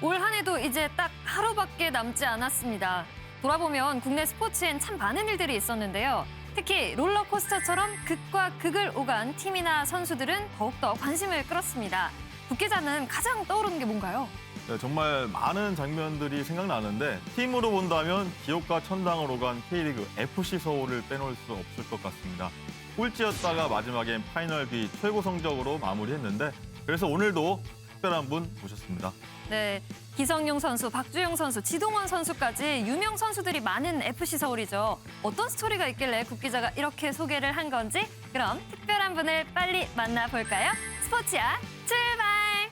올 한 해도 이제 딱 하루밖에 남지 않았습니다. 돌아보면 국내 스포츠엔 참 많은 일들이 있었는데요. 특히 롤러코스터처럼 극과 극을 오간 팀이나 선수들은 더욱더 관심을 끌었습니다. 국계자는 가장 떠오르는 게 뭔가요? 네, 정말 많은 장면들이 생각나는데 팀으로 본다면 기업과 천당으로 간 K리그 FC 서울을 빼놓을 수 없을 것 같습니다. 꼴찌였다가 마지막엔 파이널 B 최고 성적으로 마무리했는데 그래서 오늘도 특별한 분 모셨습니다. 네, 기성용 선수, 박주영 선수, 지동원 선수까지 유명 선수들이 많은 FC 서울이죠. 어떤 스토리가 있길래 국기자가 이렇게 소개를 한 건지 그럼 특별한 분을 빨리 만나볼까요? 스포츠야 출발!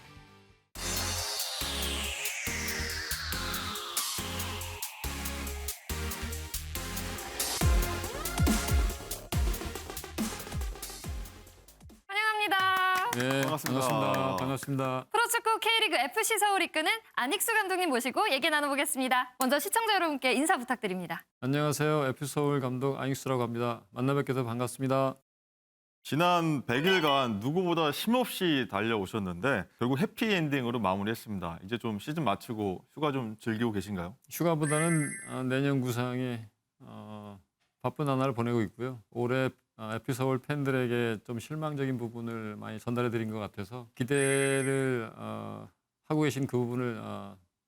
환영합니다. 네, 반갑습니다. 반갑습니다. 프로축구 K리그 FC 서울 이끄는 안익수 감독님 모시고 얘기 나눠보겠습니다. 먼저 시청자 여러분께 인사 부탁드립니다. 안녕하세요. FC 서울 감독 안익수라고 합니다. 만나 뵙게 돼서 반갑습니다. 지난 100일간 누구보다 쉼없이 달려오셨는데 결국 해피엔딩으로 마무리했습니다. 이제 좀 시즌 마치고 휴가 좀 즐기고 계신가요? 휴가보다는 내년 구상에 바쁜 한 해를 보내고 있고요. 올해 FC 서울 팬들에게 좀 실망적인 부분을 많이 전달해드린 것 같아서 기대를 하고 계신 그 부분을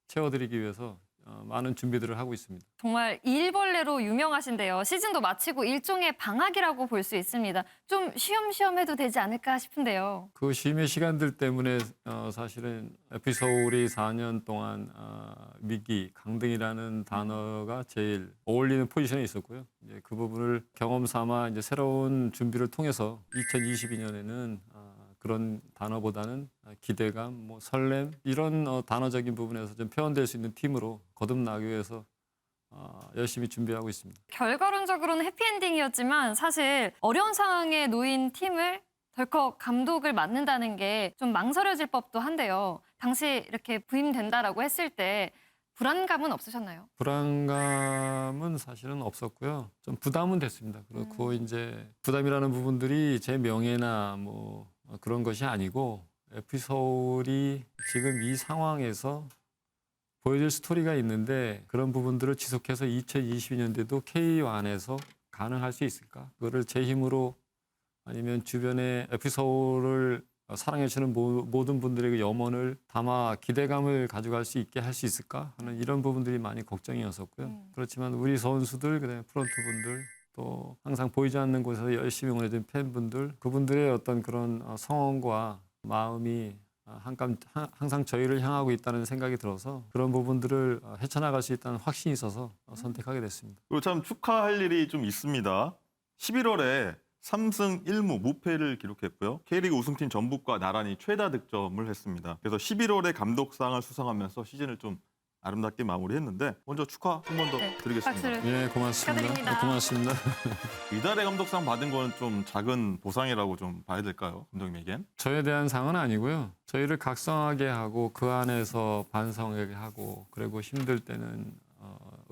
채워드리기 위해서 많은 준비들을 하고 있습니다. 정말 일벌레로 유명하신데요. 시즌도 마치고 일종의 방학이라고 볼 수 있습니다. 좀 쉬엄쉬엄 해도 되지 않을까 싶은데요. 그 쉼의 시간들 때문에 사실은 FC 서울이 4년 동안 위기, 강등이라는 단어가 제일 어울리는 포지션에 있었고요. 이제 그 부분을 경험 삼아 이제 새로운 준비를 통해서 2022년에는 그런 단어보다는 기대감, 뭐 설렘 이런 단어적인 부분에서 좀 표현될 수 있는 팀으로 거듭나기 위해서 열심히 준비하고 있습니다. 결과론적으로는 해피엔딩이었지만 사실 어려운 상황에 놓인 팀을 덜컥 감독을 맡는다는 게 좀 망설여질 법도 한데요. 당시 이렇게 부임된다라고 했을 때 불안감은 없으셨나요? 불안감은 사실은 없었고요. 좀 부담은 됐습니다. 그렇고 이제 부담이라는 부분들이 제 명예나 뭐 그런 것이 아니고 FC 서울이 지금 이 상황에서 보여줄 스토리가 있는데 그런 부분들을 지속해서 2022년대도 K1에서 가능할 수 있을까? 그거를 제 힘으로 아니면 주변에 FC 서울을 사랑해주는 모든 분들에게 염원을 담아 기대감을 가져갈 수 있게 할 수 있을까 하는 이런 부분들이 많이 걱정이었었고요. 그렇지만 우리 선수들, 그다음에 프런트분들 또 항상 보이지 않는 곳에서 열심히 응원해준 팬분들 그분들의 어떤 그런 성원과 마음이 항상 저희를 향하고 있다는 생각이 들어서 그런 부분들을 헤쳐나갈 수 있다는 확신이 있어서 선택하게 됐습니다. 그리고 참 축하할 일이 좀 있습니다. 11월에 3승 1무 무패를 기록했고요. K리그 우승팀 전북과 나란히 최다 득점을 했습니다. 그래서 11월에 감독상을 수상하면서 시즌을 좀 아름답게 마무리했는데 먼저 축하 한 번 더 네, 드리겠습니다. 박수를. 예, 고맙습니다. 축하드립니다. 네, 고맙습니다. 이달의 감독상 받은 건 좀 작은 보상이라고 좀 봐야 될까요? 감독님에겐? 저에 대한 상은 아니고요. 저희를 각성하게 하고 그 안에서 반성하게 하고 그리고 힘들 때는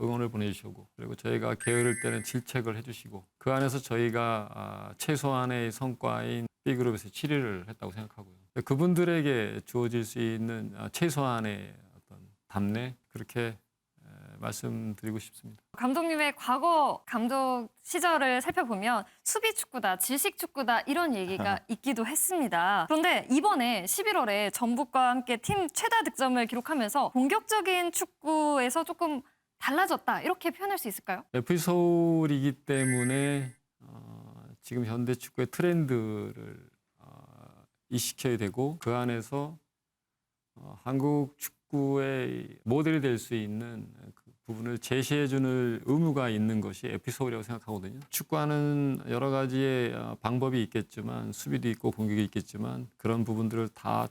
응원을 보내주시고 그리고 저희가 게으를 때는 질책을 해주시고 그 안에서 저희가 최소한의 성과인 B그룹에서 7위를 했다고 생각하고요. 그분들에게 주어질 수 있는 최소한의 어떤 답례 그렇게 말씀드리고 싶습니다. 감독님의 과거 감독 시절을 살펴보면 수비 축구다, 질식 축구다 이런 얘기가 있기도 했습니다. 그런데 이번에 11월에 전북과 함께 팀 최다 득점을 기록하면서 공격적인 축구에서 조금 달라졌다 이렇게 표현할 수 있을까요? FC 서울이기 때문에 지금 현대 축구의 트렌드를 이식해야 되고 그 안에서 한국 축구의 모델이 될 수 있는 그 부분을 제시해주는 의무가 있는 것이 FC 서울이라고 생각하거든요. 축구하는 여러 가지의 방법이 있겠지만 수비도 있고 공격이 있겠지만 그런 부분들을 다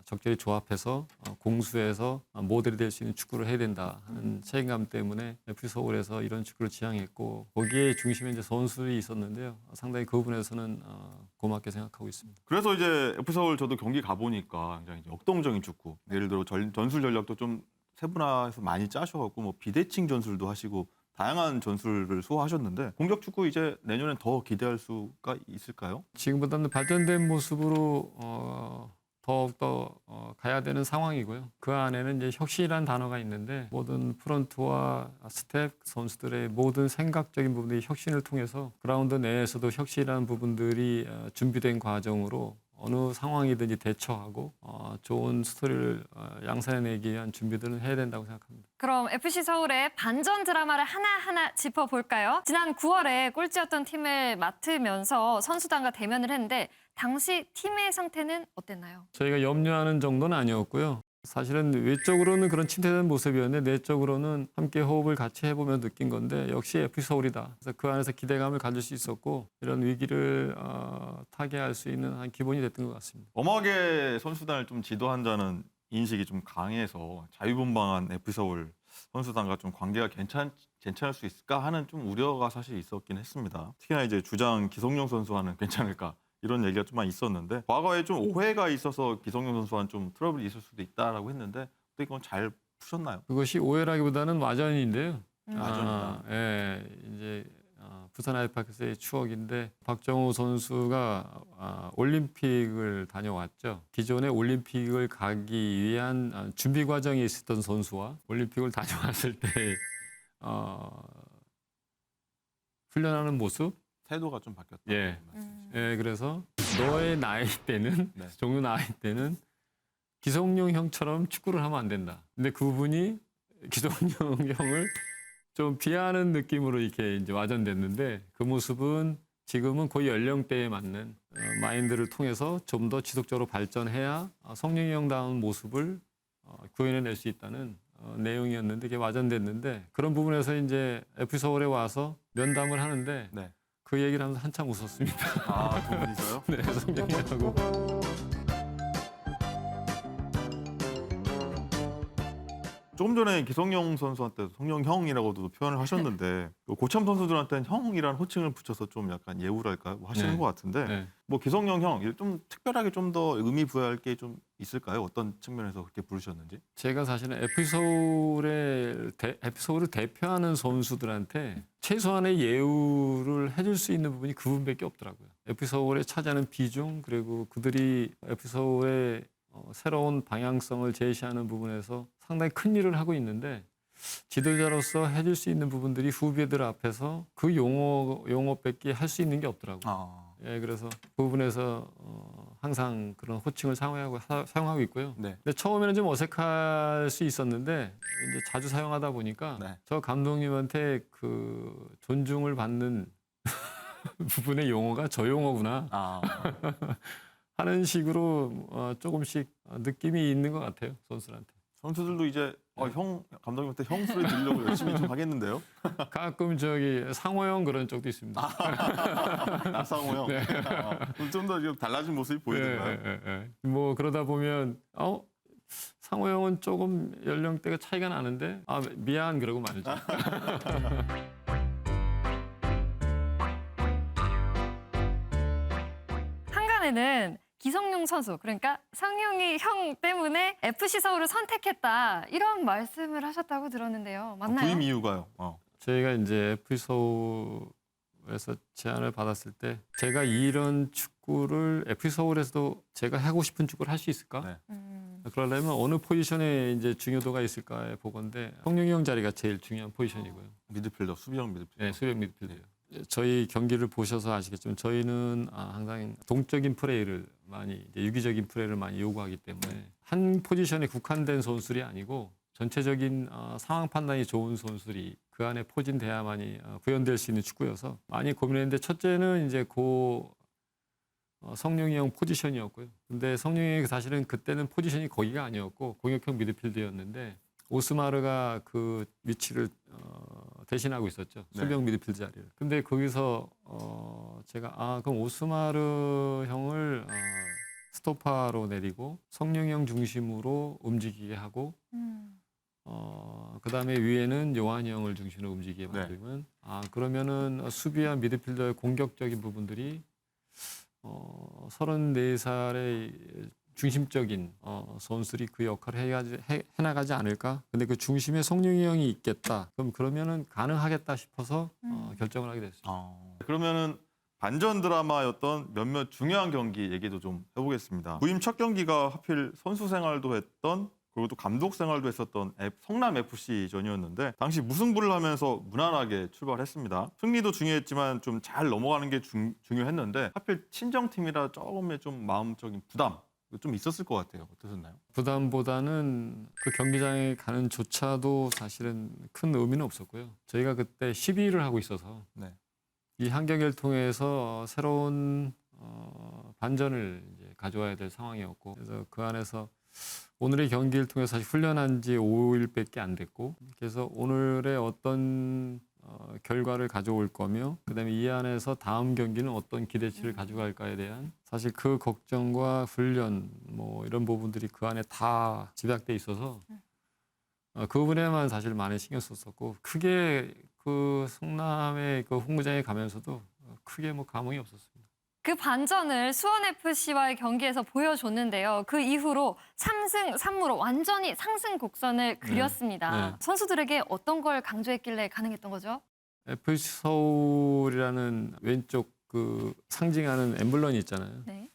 적절히 조합해서 공수해서 모델이 될 수 있는 축구를 해야 된다 하는 책임감 때문에 FC 서울에서 이런 축구를 지향했고 거기에 중심에 이제 선수들이 있었는데요. 상당히 그 부분에서는 고맙게 생각하고 있습니다. 그래서 이제 F서울 저도 경기 가보니까 굉장히 이제 역동적인 축구. 예를 들어 전술 전략도 좀 세분화해서 많이 짜셔갖고 뭐 비대칭 전술도 하시고 다양한 전술을 소화하셨는데 공격 축구 이제 내년엔 더 기대할 수가 있을까요? 지금보다는 발전된 모습으로 더욱더 가야 되는 상황이고요. 그 안에는 이제 혁신이라는 단어가 있는데 모든 프런트와 스텝 선수들의 모든 생각적인 부분들이 혁신을 통해서 그라운드 내에서도 혁신이라는 부분들이 준비된 과정으로 어느 상황이든지 대처하고 좋은 스토리를 양산해내기 위한 준비들은 해야 된다고 생각합니다. 그럼 FC 서울의 반전 드라마를 하나하나 짚어볼까요? 지난 9월에 꼴찌였던 팀을 맡으면서 선수단과 대면을 했는데 당시 팀의 상태는 어땠나요? 저희가 염려하는 정도는 아니었고요. 사실은 외적으로는 그런 침체된 모습이었는데 내적으로는 함께 호흡을 같이 해보며 느낀 건데 역시 FC 서울이다. 그래서 그 안에서 기대감을 가질 수 있었고 이런 위기를 타개할 수 있는 한 기본이 됐던 것 같습니다. 엄하게 선수단을 좀 지도한다는 인식이 좀 강해서 자유분방한 FC 서울 선수단과 좀 관계가 괜찮을 수 있을까 하는 좀 우려가 사실 있었긴 했습니다. 특히나 이제 주장 기성용 선수와는 괜찮을까 이런 얘기가 좀 많이 있었는데 과거에 좀 오해가 있어서 기성용 선수와는 좀 트러블이 있을 수도 있다라고 했는데 또 이건 잘 푸셨나요? 그것이 오해라기보다는 와전인데요. 와전이다. 예, 이제 부산 아이파크스의 추억인데 박정우 선수가 올림픽을 다녀왔죠. 기존에 올림픽을 가기 위한 준비 과정에 있었던 선수와 올림픽을 다녀왔을 때 훈련하는 모습, 태도가 좀 바뀌었다. 예. 예, 그래서 너의 나이 때는 네. 종료 나이 때는 기성용 형처럼 축구를 하면 안 된다. 근데 그분이 기성용 형을 좀 비하하는 느낌으로 이렇게 이제 와전됐는데 그 모습은 지금은 그 연령대에 맞는 마인드를 통해서 좀 더 지속적으로 발전해야 성룡이 형다운 모습을 구현해낼 수 있다는 내용이었는데 이게 와전됐는데 그런 부분에서 이제 FC 서울에 와서 면담을 하는데 네. 그 얘기를 하면서 한참 웃었습니다. 아, 두 분이서요? 네, 성룡이하고. 조금 전에 기성용 선수한테 성용 형이라고도 표현을 하셨는데 고참 선수들한테는 형이라는 호칭을 붙여서 좀 약간 예우랄까 하시는 네. 것 같은데 네. 뭐 기성용 형 좀 특별하게 좀 더 의미 부여할 게 좀 있을까요? 어떤 측면에서 그렇게 부르셨는지? 제가 사실은 FC 서울을 대표하는 선수들한테 최소한의 예우를 해줄 수 있는 부분이 그 부분밖에 없더라고요. FC 서울에 차지하는 비중 그리고 그들이 FC 서울의 새로운 방향성을 제시하는 부분에서 상당히 큰 일을 하고 있는데 지도자로서 해줄 수 있는 부분들이 후배들 앞에서 그 용어밖에 할 수 있는 게 없더라고요. 예, 그래서 그 부분에서 항상 그런 호칭을 사용하고 있고요. 네. 근데 처음에는 좀 어색할 수 있었는데 이제 자주 사용하다 보니까 네. 저 감독님한테 그 존중을 받는 부분의 용어가 저 용어구나 하는 식으로 조금씩 느낌이 있는 것 같아요, 선수들한테. 선수들도 이제 형 감독님한테 형 소리 들으려고 열심히 좀 하겠는데요. 가끔 저기 상호형 그런 쪽도 있습니다. 나상호 형. 네. 좀 더 달라진 모습이 보이던가요? 뭐 그러다 보면 상호 형은 조금 연령대가 차이가 나는데 미안 그러고 말죠. 한간에는 기성용 선수, 그러니까 성용이 형 때문에 FC 서울을 선택했다 이런 말씀을 하셨다고 들었는데요. 맞나요? 부임 이유가요. 저희가 이제 FC 서울에서 제안을 받았을 때 제가 이런 축구를 FC 서울에서도 제가 하고 싶은 축구를 할 수 있을까? 네. 그러려면 어느 포지션에 이제 중요도가 있을까의 보건데 성룡이 형 자리가 제일 중요한 포지션이고요. 미드필더, 수비형 미드필더. 네, 수비형 미드필더예요. 저희 경기를 보셔서 아시겠지만 저희는 항상 동적인 플레이를 많이 이제 유기적인 플레이를 많이 요구하기 때문에 한 포지션에 국한된 선수들이 아니고 전체적인 상황 판단이 좋은 선수들이 그 안에 포진돼야만이 구현될 수 있는 축구여서 많이 고민했는데 첫째는 이제 성룡이 형 포지션이었고요. 근데 성룡이 형이 사실은 그때는 포지션이 거기가 아니었고 공격형 미드필더였는데 오스마르가 그 위치를 대신하고 있었죠. 네. 수비형 미드필더 자리를. 근데 거기서 제가 그럼 오스마르 형을 스토퍼로 내리고 성룡이 형 중심으로 움직이게 하고 그다음에 위에는 요한이 형을 중심으로 움직이게 만들면 그러면은 수비와 미드필더의 공격적인 부분들이 34살의 중심적인 선수들이 그 역할을 해나가지 않을까? 근데 그 중심에 성룡이 형이 있겠다. 그러면은 가능하겠다 싶어서 결정을 하게 됐습니다. 그러면은 반전 드라마였던 몇몇 중요한 경기 얘기도 좀 해보겠습니다. 부임 첫 경기가 하필 선수 생활도 했던 그리고 또 감독 생활도 했었던 성남 FC전이었는데 당시 무승부를 하면서 무난하게 출발했습니다. 승리도 중요했지만 좀 잘 넘어가는 게 중요했는데 하필 친정팀이라 조금의 좀 마음적인 부담 좀 있었을 것 같아요. 어떠셨나요? 부담보다는 그 경기장에 가는 조차도 사실은 큰 의미는 없었고요. 저희가 그때 12위를 하고 있어서 네. 이 한 경기를 통해서 새로운 반전을 이제 가져와야 될 상황이었고, 그래서 그 안에서 오늘의 경기를 통해서 사실 훈련한 지 5일밖에 안 됐고, 그래서 오늘의 어떤 결과를 가져올 거며, 그다음에 이 안에서 다음 경기는 어떤 기대치를 가져갈까에 대한 사실 그 걱정과 훈련 뭐 이런 부분들이 그 안에 다 집약돼 있어서 그 부분에만 사실 많이 신경 썼었고, 크게 그 성남의 그 홍구장에 가면서도 크게 뭐 감흥이 없었습니다. 그 반전을 수원FC와의 경기에서 보여줬는데요. 그 이후로 3승 3무로 완전히 상승 곡선을 그렸습니다. 네. 선수들에게 어떤 걸 강조했길래 가능했던 거죠? FC 서울이라는 왼쪽 그 상징하는 엠블럼이 있잖아요. 네.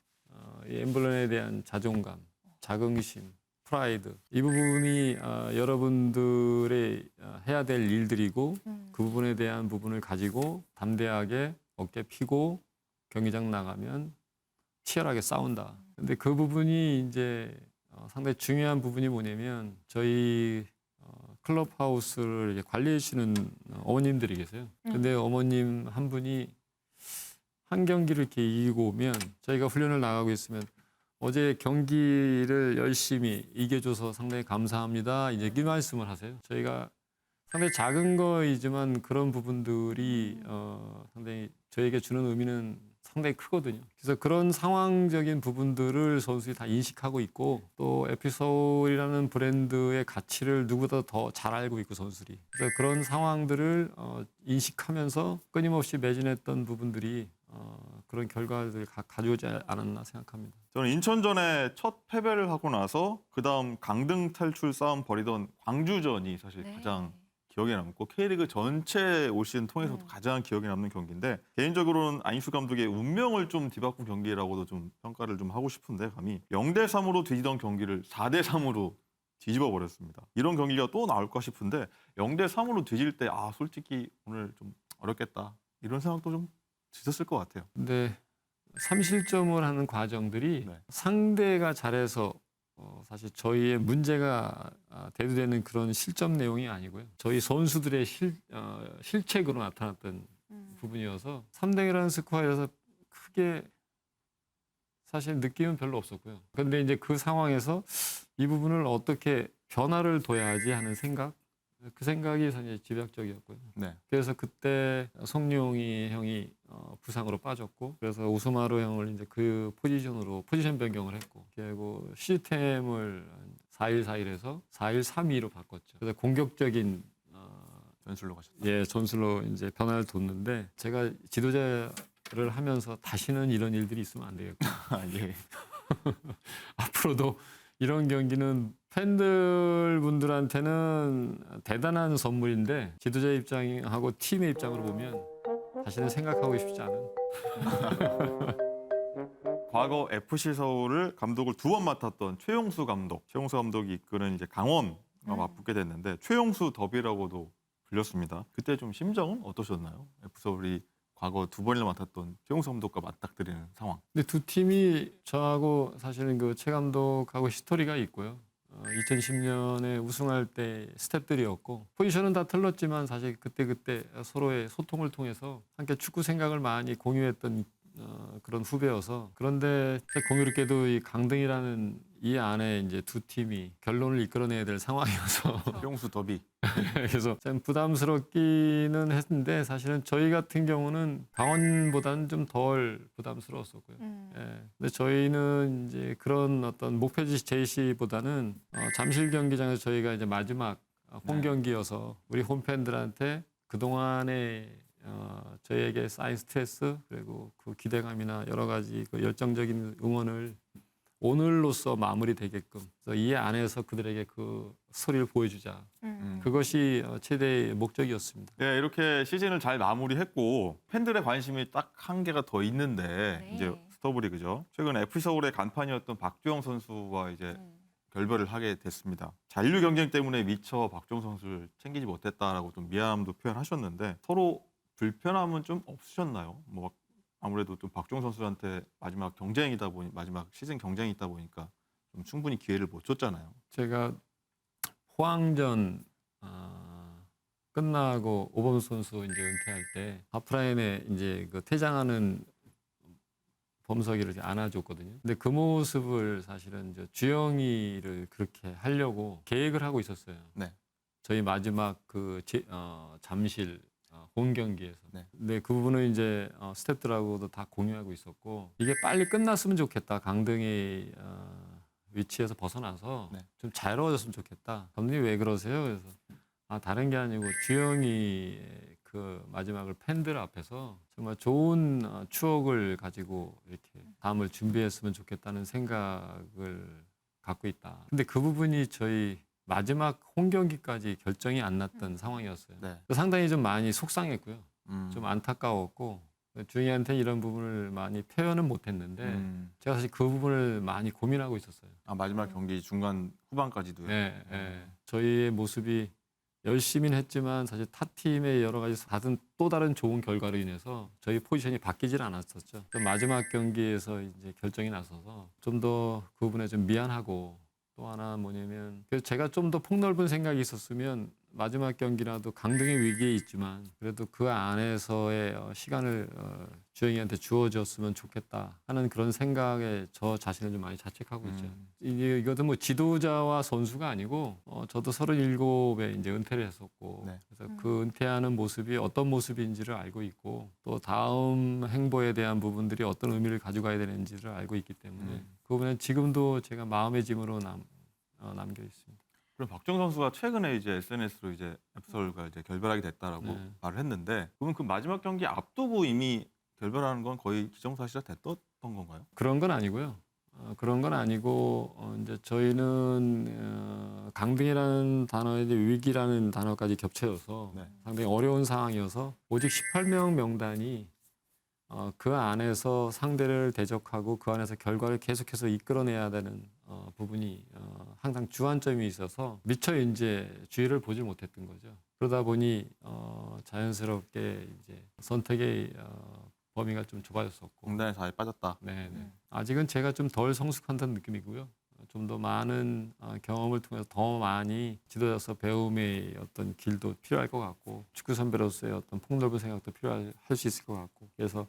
이 엠블럼에 대한 자존감, 자긍심, 프라이드 이 부분이 여러분들의 해야 될 일들이고 그 부분에 대한 부분을 가지고 담대하게 어깨 피고 경기장 나가면 치열하게 싸운다. 근데 그 부분이 이제 상당히 중요한 부분이 뭐냐면 저희 클럽하우스를 이제 관리해 주시는 어머님들이 계세요. 근데 어머님 한 분이 한 경기를 이렇게 이기고 오면 저희가 훈련을 나가고 있으면 어제 경기를 열심히 이겨줘서 상당히 감사합니다. 이제 이 말씀을 하세요. 저희가 상당히 작은 거이지만 그런 부분들이 상당히 저에게 주는 의미는 상당히 크거든요. 그래서 그런 상황적인 부분들을 선수들이 다 인식하고 있고 또 에피소드라는 브랜드의 가치를 누구보다 더 잘 알고 있고 선수들이. 그래서 그런 상황들을 인식하면서 끊임없이 매진했던 부분들이 그런 결과를 가져오지 않았나 생각합니다. 저는 인천전에 첫 패배를 하고 나서 그다음 강등 탈출 싸움 벌이던 광주전이 사실 네. 가장 기억에 남고 K리그 전체 올 시즌 통해서도 가장 기억에 남는 경기인데 개인적으로는 안익수 감독의 운명을 좀 뒤바꾼 경기라고도 좀 평가를 좀 하고 싶은데 감히 0대3으로 뒤지던 경기를 4대3으로 뒤집어 버렸습니다. 이런 경기가 또 나올까 싶은데 0대3으로 뒤질 때 솔직히 오늘 좀 어렵겠다 이런 생각도 좀 드셨을 것 같아요. 근데 3실점을 하는 과정들이 네. 상대가 잘해서 사실 저희의 문제가 대두되는 그런 실점 내용이 아니고요. 저희 선수들의 실책으로 나타났던 부분이어서 3대0이라는 스코어에서 크게 사실 느낌은 별로 없었고요. 그런데 이제 그 상황에서 이 부분을 어떻게 변화를 둬야지 하는 생각, 그 생각이 사실 집약적이었고요. 네. 그래서 그때 송룡이 형이 부상으로 빠졌고, 그래서 우스마루 형을 이제 그 포지션으로 포지션 변경을 했고, 그리고 시스템을 4-1-4-1에서 4-1-3-2로 바꿨죠. 그래서 공격적인 전술로 가셨다. 예 전술로 이제 변화를 뒀는데 제가 지도자를 하면서 다시는 이런 일들이 있으면 안 되겠고, 예. 앞으로도 이런 경기는 팬들 분들한테는 대단한 선물인데 지도자 입장하고 팀의 입장으로 보면 다시는 생각하고 싶지 않은. 과거 FC 서울을 감독을 2번 맡았던 최용수 감독. 최용수 감독이 이끄는 이제 강원과 맞붙게 됐는데 최용수 더비라고도 불렸습니다. 그때 좀 심정은 어떠셨나요? FC 서울이 과거 2번이나 맡았던 최용수 감독과 맞닥뜨리는 상황. 근데 두 팀이 저하고 사실은 그 최 감독하고 히스토리가 있고요. 2010년에 우승할 때 스텝들이었고 포지션은 다 틀렸지만 사실 그때 서로의 소통을 통해서 함께 축구 생각을 많이 공유했던 그런 후배여서. 그런데 공교롭게도 이 강등이라는 이 안에 이제 두 팀이 결론을 이끌어내야 될 상황이어서 최용수 더비. 그래서 참 부담스럽기는 했는데 사실은 저희 같은 경우는 강원보다는 좀 덜 부담스러웠었고요. 예. 근데 저희는 이제 그런 어떤 목표 제시보다는 잠실 경기장에서 저희가 이제 마지막 홈 경기여서 우리 홈팬들한테 그동안에 저희에게 쌓인 스트레스 그리고 그 기대감이나 여러 가지 그 열정적인 응원을 오늘로서 마무리되게끔 그래서 이 안에서 그들에게 그 스토리를 보여주자. 그것이 최대의 목적이었습니다. 네, 이렇게 시즌을 잘 마무리했고 팬들의 관심이 딱 한 개가 더 있는데 네. 이제 스토브리그죠. 최근 FC 서울의 간판이었던 박주영 선수와 이제 결별을 하게 됐습니다. 잔류 경쟁 때문에 미처 박주영 선수를 챙기지 못했다라고 좀 미안함도 표현하셨는데 서로 불편함은 좀 없으셨나요? 뭐 아무래도 좀 박주영 선수한테 마지막 경쟁이다 보니 마지막 시즌 경쟁이 있다 보니까 좀 충분히 기회를 못 줬잖아요. 제가 포항전 끝나고 오범수 선수 이제 은퇴할 때 하프라인에 이제 그 퇴장하는 범석이를 이제 안아줬거든요. 근데 그 모습을 사실은 이제 주영이를 그렇게 하려고 계획을 하고 있었어요. 네. 저희 마지막 그 잠실 홈 경기에서. 네. 근데 그 부분은 이제 스태프들하고도 다 공유하고 있었고 이게 빨리 끝났으면 좋겠다. 강등의 위치에서 벗어나서 네. 좀 자유로워졌으면 좋겠다. 감독님 왜 그러세요? 그래서 다른 게 아니고 주영이 그 마지막을 팬들 앞에서 정말 좋은 추억을 가지고 이렇게 다음을 준비했으면 좋겠다는 생각을 갖고 있다. 근데 그 부분이 저희 마지막 홈 경기까지 결정이 안 났던 상황이었어요. 네. 상당히 좀 많이 속상했고요. 음. 좀 안타까웠고 주영이한테 이런 부분을 많이 표현은 못했는데 제가 사실 그 부분을 많이 고민하고 있었어요. 마지막 경기 중간 후반까지도요. 네, 네. 저희의 모습이 열심히는 했지만 사실 타 팀의 여러 가지 받은 또 다른 좋은 결과로 인해서 저희 포지션이 바뀌질 않았었죠. 마지막 경기에서 이제 결정이 나서서 좀 더 그 부분에 좀 미안하고 또 하나 뭐냐면 그래서 제가 좀 더 폭넓은 생각이 있었으면 마지막 경기라도 강등의 위기에 있지만 그래도 그 안에서의 시간을 주영이한테 주어졌으면 좋겠다 하는 그런 생각에 저 자신을 좀 많이 자책하고 있죠. 이것도 뭐 지도자와 선수가 아니고 저도 37에 이제 은퇴를 했었고 네. 그래서 그 은퇴하는 모습이 어떤 모습인지를 알고 있고 또 다음 행보에 대한 부분들이 어떤 의미를 가져가야 되는지를 알고 있기 때문에 그 부분은 지금도 제가 마음의 짐으로 남겨 있습니다. 그럼 박주영 선수가 최근에 이제 SNS로 이제 앱서울과 이제 결별하게 됐다라고 네. 말을 했는데 그러면 그 마지막 경기 앞두고 이미 결별하는 건 거의 기정사실화 됐던 건가요? 그런 건 아니고요. 그런 건 아니고 이제 저희는 강등이라는 단어에 이제 위기라는 단어까지 겹쳐져서 네. 상당히 어려운 상황이어서 오직 18명 명단이 그 안에서 상대를 대적하고 그 안에서 결과를 계속해서 이끌어내야 되는 부분이 항상 주안점이 있어서 미처 이제 주의를 보지 못했던 거죠. 그러다 보니 자연스럽게 이제 선택의 범위가 좀 좁아졌었고. 공단에서 아예 빠졌다. 네. 아직은 제가 좀 덜 성숙한다는 느낌이고요. 좀 더 많은 경험을 통해서 더 많이 지도자로서 배움의 어떤 길도 필요할 것 같고 축구 선배로서의 어떤 폭넓은 생각도 필요할 수 있을 것 같고 그래서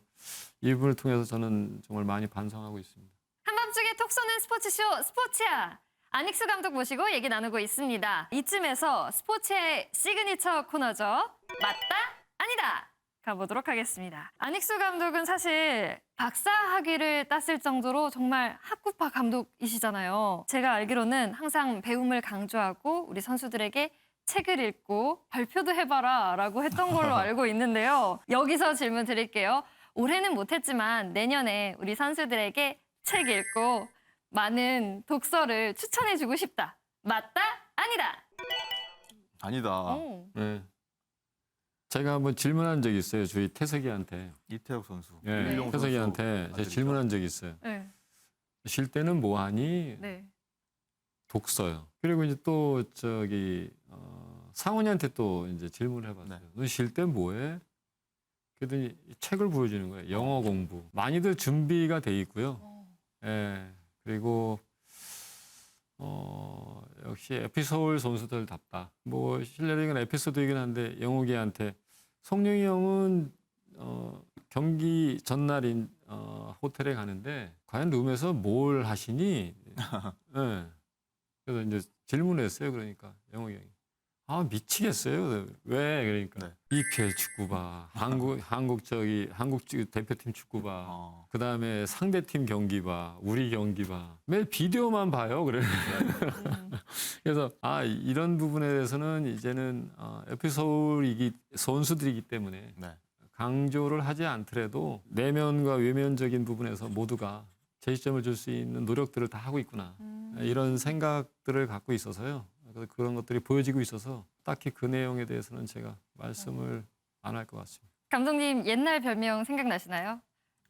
이 부분을 통해서 저는 정말 많이 반성하고 있습니다. 한밤중에 톡 쏘는 스포츠쇼 스포츠야. 안익수 감독 모시고 얘기 나누고 있습니다. 이쯤에서 스포츠의 시그니처 코너죠. 맞다? 아니다. 가보도록 하겠습니다. 안익수 감독은 사실 박사 학위를 땄을 정도로 정말 학구파 감독이시잖아요. 제가 알기로는 항상 배움을 강조하고 우리 선수들에게 책을 읽고 발표도 해봐라 라고 했던 걸로 알고 있는데요. 여기서 질문 드릴게요. 올해는 못했지만 내년에 우리 선수들에게 책 읽고 많은 독서를 추천해주고 싶다. 맞다? 아니다. 아니다. 네. 제가 한번 질문한 적이 있어요. 저희 태석이한테. 이태혁 선수. 네. 이일용 태석이한테 선수 제가 아들이죠. 질문한 적이 있어요. 네. 쉴 때는 뭐 하니? 네. 독서요. 그리고 이제 또 상훈이한테 또 이제 질문을 해봤어요. 네. 너 쉴 때 뭐해? 그랬더니 책을 보여주는 거예요. 영어 공부. 많이들 준비가 돼 있고요. 예. 그리고 역시 에피서울 선수들답다. 뭐 실내적인 에피소드이긴 한데 영욱이한테 성룡이 형은 경기 전날인 호텔에 가는데 과연 룸에서 뭘 하시니? 예. 그래서 이제 질문을 했어요. 그러니까 영욱이 형이 미치겠어요. 왜? 그러니까 네. EPL 축구 봐. 한국 대표팀 축구 봐. 그다음에 상대팀 경기 봐. 우리 경기 봐. 매일 비디오만 봐요. 그래. 그래서 이런 부분에 대해서는 이제는 FC 선수들이기 때문에 네. 강조를 하지 않더라도 내면과 외면적인 부분에서 모두가 제시점을 줄 수 있는 노력들을 다 하고 있구나. 이런 생각들을 갖고 있어서요. 그래서 그런 것들이 보여지고 있어서 딱히 그 내용에 대해서는 제가 말씀을 안 할 것 같습니다. 감독님 옛날 별명 생각나시나요?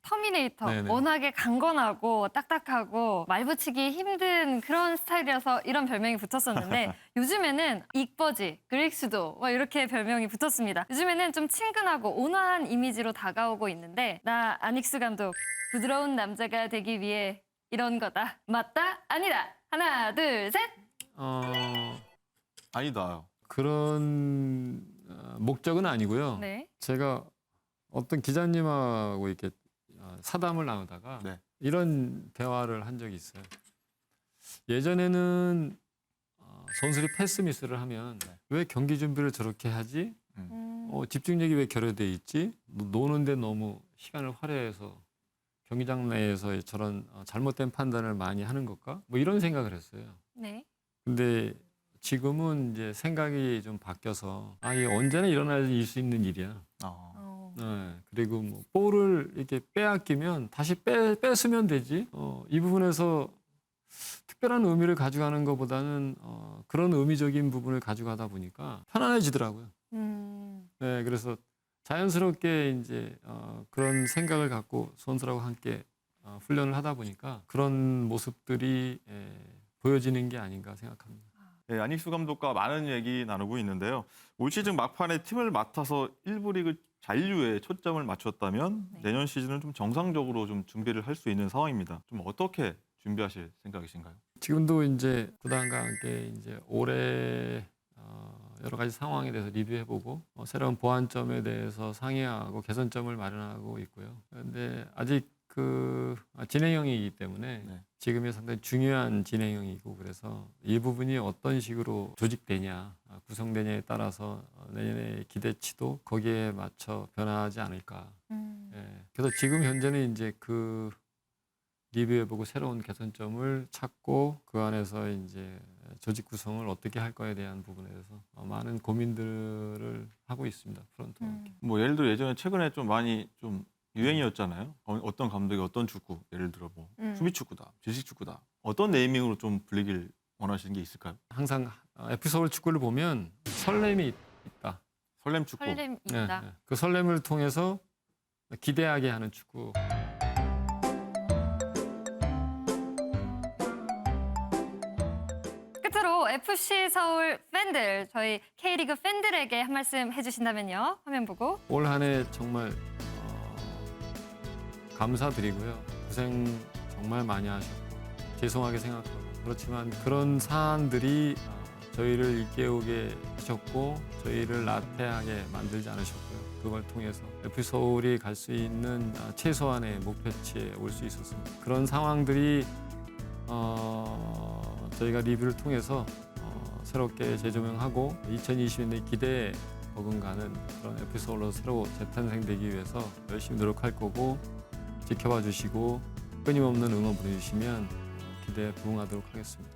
터미네이터. 네네. 워낙에 강건하고 딱딱하고 말 붙이기 힘든 그런 스타일이라서 이런 별명이 붙었었는데 요즘에는 익버지, 그릭스도 뭐 이렇게 별명이 붙었습니다. 요즘에는 좀 친근하고 온화한 이미지로 다가오고 있는데 나 안익수 감독 부드러운 남자가 되기 위해 이런 거다. 맞다? 아니다. 하나, 둘, 셋. 아니다요. 그런 목적은 아니고요. 네. 제가 어떤 기자님하고 이렇게 사담을 나누다가 네. 이런 대화를 한 적이 있어요. 예전에는 선수들이 패스 미스를 하면 왜 경기 준비를 저렇게 하지? 집중력이 왜 결여돼 있지? 노는데 너무 시간을 할애해서 경기장 내에서 저런 잘못된 판단을 많이 하는 걸까? 뭐 이런 생각을 했어요. 네. 근데 지금은 이제 생각이 좀 바뀌어서 이게 언제나 일어날 수 있는 일이야. 네, 그리고 뭐 볼을 이렇게 빼앗기면 다시 뺏으면 되지. 이 부분에서 특별한 의미를 가져가는 것보다는 그런 의미적인 부분을 가져가다 보니까 편안해지더라고요. 네, 그래서 자연스럽게 이제 그런 생각을 갖고 선수들하고 함께 훈련을 하다 보니까 그런 모습들이 보여지는 게 아닌가 생각합니다. 네, 안익수 감독과 많은 얘기 나누고 있는데요. 올 시즌 막판에 팀을 맡아서 1부 리그 잔류에 초점을 맞췄다면 네. 내년 시즌은 좀 정상적으로 좀 준비를 할 수 있는 상황입니다. 좀 어떻게 준비하실 생각이신가요? 지금도 이제 구단과 함께 이제 올해 여러 가지 상황에 대해서 리뷰해보고 새로운 보완점에 대해서 상의하고 개선점을 마련하고 있고요. 그런데 아직 그 진행형이기 때문에 네. 지금이 상당히 중요한 진행형이고 그래서 이 부분이 어떤 식으로 조직되냐, 구성되냐에 따라서 내년의 기대치도 거기에 맞춰 변화하지 않을까. 예. 그래서 지금 현재는 이제 그 리뷰해보고 새로운 개선점을 찾고 그 안에서 이제 조직 구성을 어떻게 할 거에 대한 부분에 대해서 많은 고민들을 하고 있습니다. 프런트와 함께. 뭐 예를 들어 예전에 최근에 좀 많이 좀 유행이었잖아요. 어떤 감독이 어떤 축구, 예를 들어 뭐 수비 축구다, 질식 축구다. 어떤 네이밍으로 좀 불리길 원하시는 게 있을까요? 항상 F서울 축구를 보면 설렘이 있다. 설렘 축구. 설렘이 네, 있다. 네. 그 설렘을 통해서 기대하게 하는 축구. 끝으로 FC 서울 팬들, 저희 K리그 팬들에게 한 말씀 해주신다면요. 화면 보고. 올 한 해 정말 감사드리고요. 고생 정말 많이 하셨고 죄송하게 생각하고 그렇지만 그런 사안들이 저희를 일깨우게 하셨고 저희를 나태하게 만들지 않으셨고요. 그걸 통해서 FC 서울이 갈 수 있는 최소한의 목표치에 올 수 있었습니다. 그런 상황들이 저희가 리뷰를 통해서 새롭게 재조명하고 2020년의 기대에 버금가는 그런 FC 서울로 새로 재탄생되기 위해서 열심히 노력할 거고 지켜봐 주시고 끊임없는 응원 보내주시면 기대에 부응하도록 하겠습니다.